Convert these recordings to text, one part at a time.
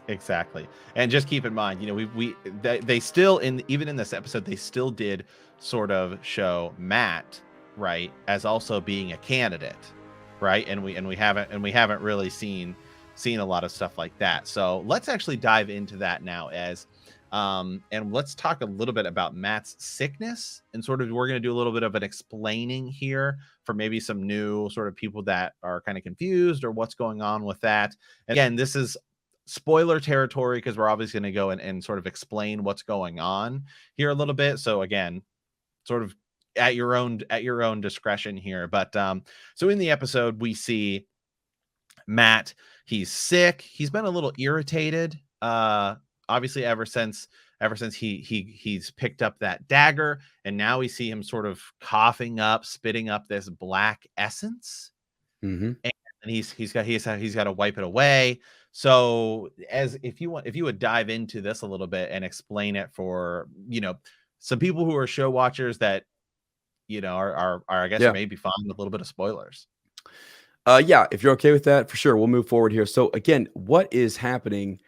Exactly. And just keep in mind, they still even in this episode, they still did sort of show Matt, right, as also being a candidate, right? And we haven't really seen a lot of stuff like that. So let's actually dive into that now and let's talk a little bit about Matt's sickness, and sort of we're going to do a little bit of an explaining here for maybe some new sort of people that are kind of confused or what's going on with that. And again, this is spoiler territory because we're obviously going to go and sort of explain what's going on here a little bit. So again, sort of at your own discretion here. But so in the episode, we see Matt. He's sick. He's been a little irritated. Obviously, ever since he's picked up that dagger, and now we see him sort of coughing up, spitting up this black essence, Mm-hmm. and he's got to wipe it away. So, as if you would dive into this a little bit and explain it for some people who are show watchers that are I guess Yeah. maybe fine with a little bit of spoilers. Yeah, if you're okay with that, for sure, we'll move forward here. So again, what is happening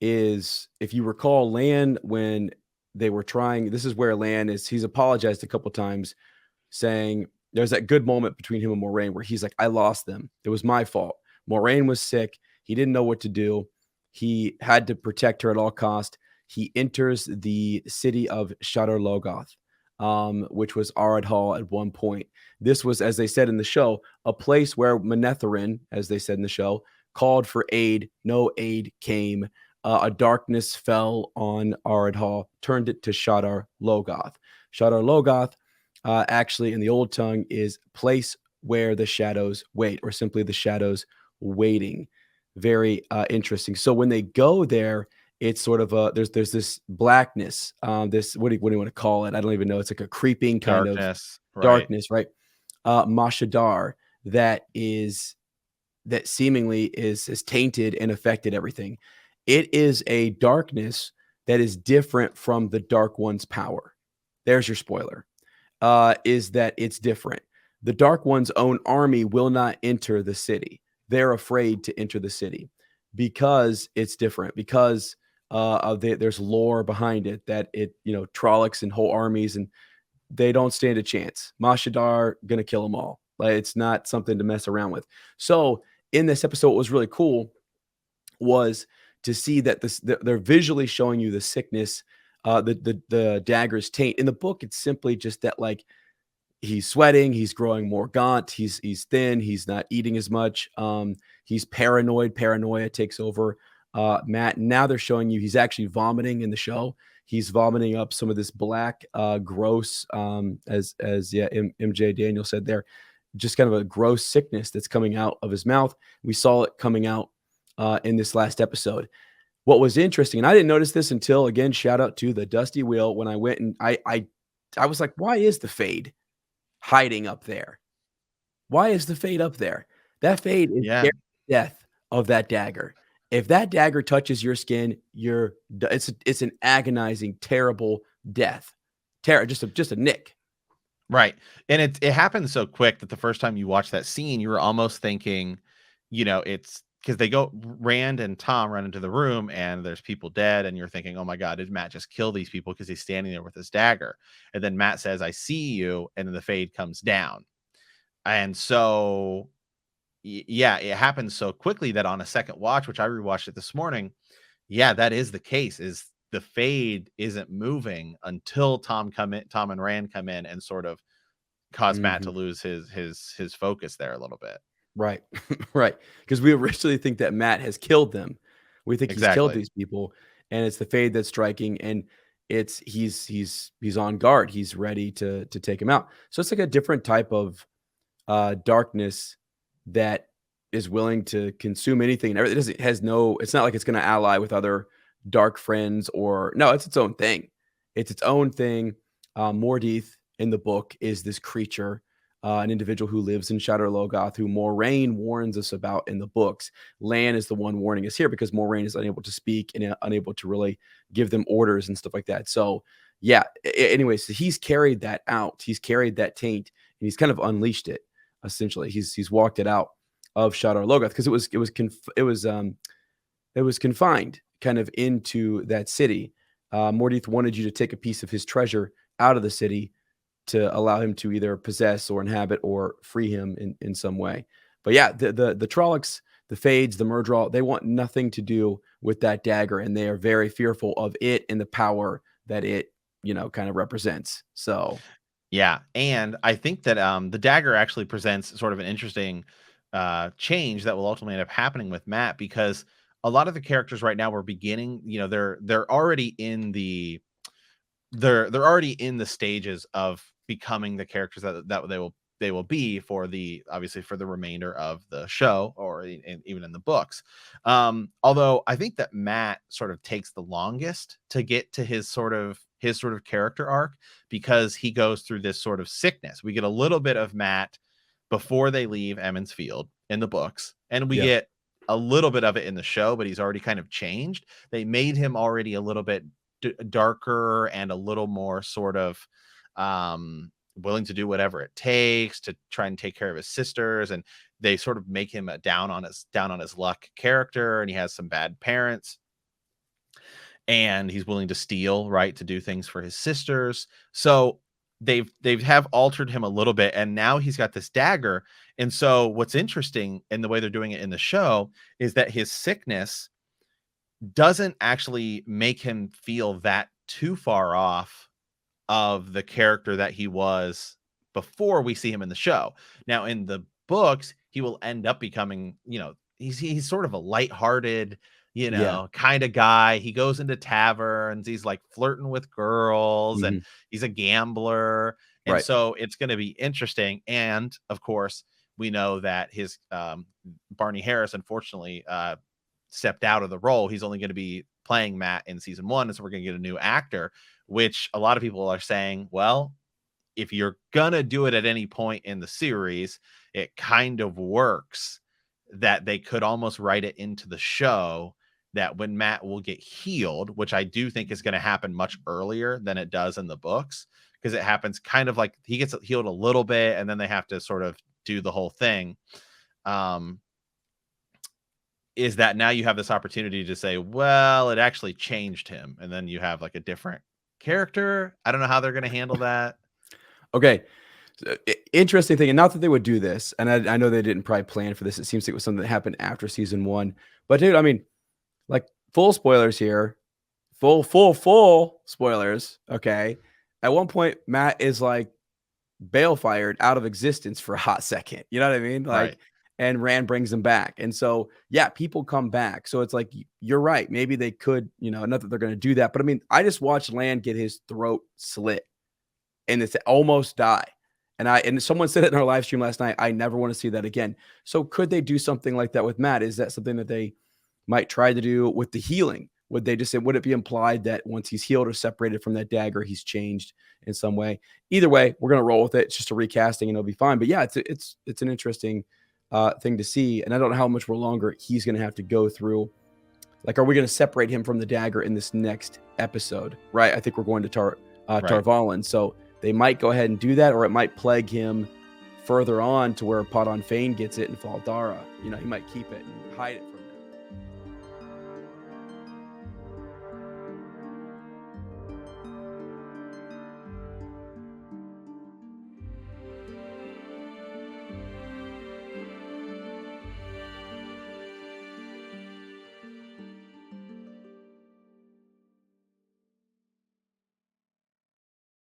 is, if you recall, Lan, when they were trying, this is where Lan is, he's apologized a couple times, saying there's that good moment between him and Moraine where he's like, I lost them. It was my fault. Moraine was sick. He didn't know what to do. He had to protect her at all cost. He enters the city of Shadar Logoth, which was Arad Hall at one point. This was, as they said in the show, a place where Manetherin, as they said in the show, called for aid. No aid came. A darkness fell on Arad Hall, turned it to Shadar Logoth. Shadar Logoth, actually, in the old tongue, is place where the shadows wait, or simply the shadows waiting. Very interesting. So when they go there, it's sort of there's this blackness. This what do you want to call it? I don't even know. It's like a creeping kind of Darkness, right? darkness, right? Mashadar that seemingly is tainted and affected everything. It is a darkness that is different from the Dark One's power. There's your spoiler. Is that it's different. The Dark One's own army will not enter the city. They're afraid to enter the city because it's different, because there's lore behind it that it, Trollocs and whole armies, and they don't stand a chance. Mashadar going to kill them all. Like, it's not something to mess around with. So in this episode, what was really cool was to see that they're visually showing you the sickness, the dagger's taint. In the book, it's simply just that, like, he's sweating, he's growing more gaunt, he's thin, he's not eating as much, he's paranoid. Paranoia takes over Matt. Now they're showing you he's actually vomiting in the show. He's vomiting up some of this black, gross, as MJ Daniel said there, just kind of a gross sickness that's coming out of his mouth. We saw it coming out in this last episode. What was interesting, and I didn't notice this until, again, shout out to the Dusty Wheel, when I went and I was like, why is the Fade hiding up there? Why is the Fade up there? That Fade is Yeah. the death of that dagger. If that dagger touches your skin, it's an agonizing, terrible death. Just a nick. Right. And it happened so quick that the first time you watch that scene, you were almost thinking, it's because Rand and Tom run into the room and there's people dead, and you're thinking, oh my God, did Matt just kill these people because he's standing there with his dagger? And then Matt says, I see you, and then the Fade comes down. And so yeah, it happened so quickly that on a second watch, which I rewatched it this morning, yeah, that is the case. Is the Fade isn't moving until Tom and Rand come in and sort of cause Matt to lose his focus there a little bit. Right. Right. Because we originally think that Matt has killed them. We think he's killed Exactly. these people, and it's the Fade that's striking, and he's on guard. He's ready to take him out. So it's like a different type of darkness that is willing to consume anything. It's not like it's going to ally with other dark friends, or no, it's its own thing. It's its own thing. Mordith in the book is this creature, an individual who lives in Shadar Logoth, who Moraine warns us about in the books. Lan is the one warning us here because Moraine is unable to speak and unable to really give them orders and stuff like that. So yeah, anyway, so he's carried that out. He's carried that taint, and he's kind of unleashed it. Essentially, he's walked it out of Shadar Logoth, because it was that was confined kind of into that city. Mordith wanted you to take a piece of his treasure out of the city to allow him to either possess or inhabit or free him in some way. But yeah, the Trollocs, the Fades, the Murdral, they want nothing to do with that dagger, and they are very fearful of it and the power that it, kind of represents. So Yeah, and I think that the dagger actually presents sort of an interesting change that will ultimately end up happening with Matt, because a lot of the characters right now we're beginning, they're already in the they're already in the stages of becoming the characters that they will be for the obviously for the remainder of the show, or even in the books. Although I think that Matt sort of takes the longest to get to his sort of character arc, because he goes through this sort of sickness. We get a little bit of Matt before they leave Emmons Field in the books, and we yeah, get a little bit of it in the show, but he's already kind of changed. They made him already a little bit darker and a little more sort of willing to do whatever it takes to try and take care of his sisters, and they sort of make him a down on his luck character, and he has some bad parents, and he's willing to steal, right, to do things for his sisters. So they've altered him a little bit, and now he's got this dagger. And so what's interesting in the way they're doing it in the show is that his sickness doesn't actually make him feel that too far off of the character that he was before we see him in the show. Now, in the books, he will end up becoming, he's sort of a lighthearted, yeah, kind of guy. He goes into taverns, he's like flirting with girls, and mhm, he's a gambler. And right, so it's going to be interesting. And of course, we know that his Barney Harris, unfortunately, stepped out of the role. He's only going to be playing Matt in season 1, and so we're going to get a new actor, which a lot of people are saying, well, if you're gonna do it at any point in the series, it kind of works that they could almost write it into the show that when Matt will get healed, which I do think is going to happen much earlier than it does in the books, because it happens kind of like he gets healed a little bit and then they have to sort of do the whole thing. Um, is that now you have this opportunity to say, well, it actually changed him, and then you have like a different character. I don't know how they're going to handle that. okay. So, interesting thing, and not that they would do this, and I know they didn't probably plan for this. It seems like it was something that happened after season 1. But dude, I mean, like, full spoilers here, full spoilers. Okay, at one point, Matt is like Balefired out of existence for a hot second. You know what I mean? Right. Like, and Rand brings him back. And so, yeah, people come back. So it's like, you're right. Maybe they could, not that they're going to do that. But I mean, I just watched Land get his throat slit and it's almost die. And someone said it in our live stream last night. I never want to see that again. So could they do something like that with Matt? Is that something that they might try to do with the healing? Would they just say, would it be implied that once he's healed or separated from that dagger, he's changed in some way? Either way, we're gonna roll with it. It's just a recasting and it'll be fine. But yeah, it's an interesting thing to see. And I don't know how much more longer he's gonna have to go through. Like, are we gonna separate him from the dagger in this next episode? Right. I think we're going to Tar Right. Valon. So they might go ahead and do that, or it might plague him further on to where Podon Fane gets it and Faldara. He might keep it and hide it.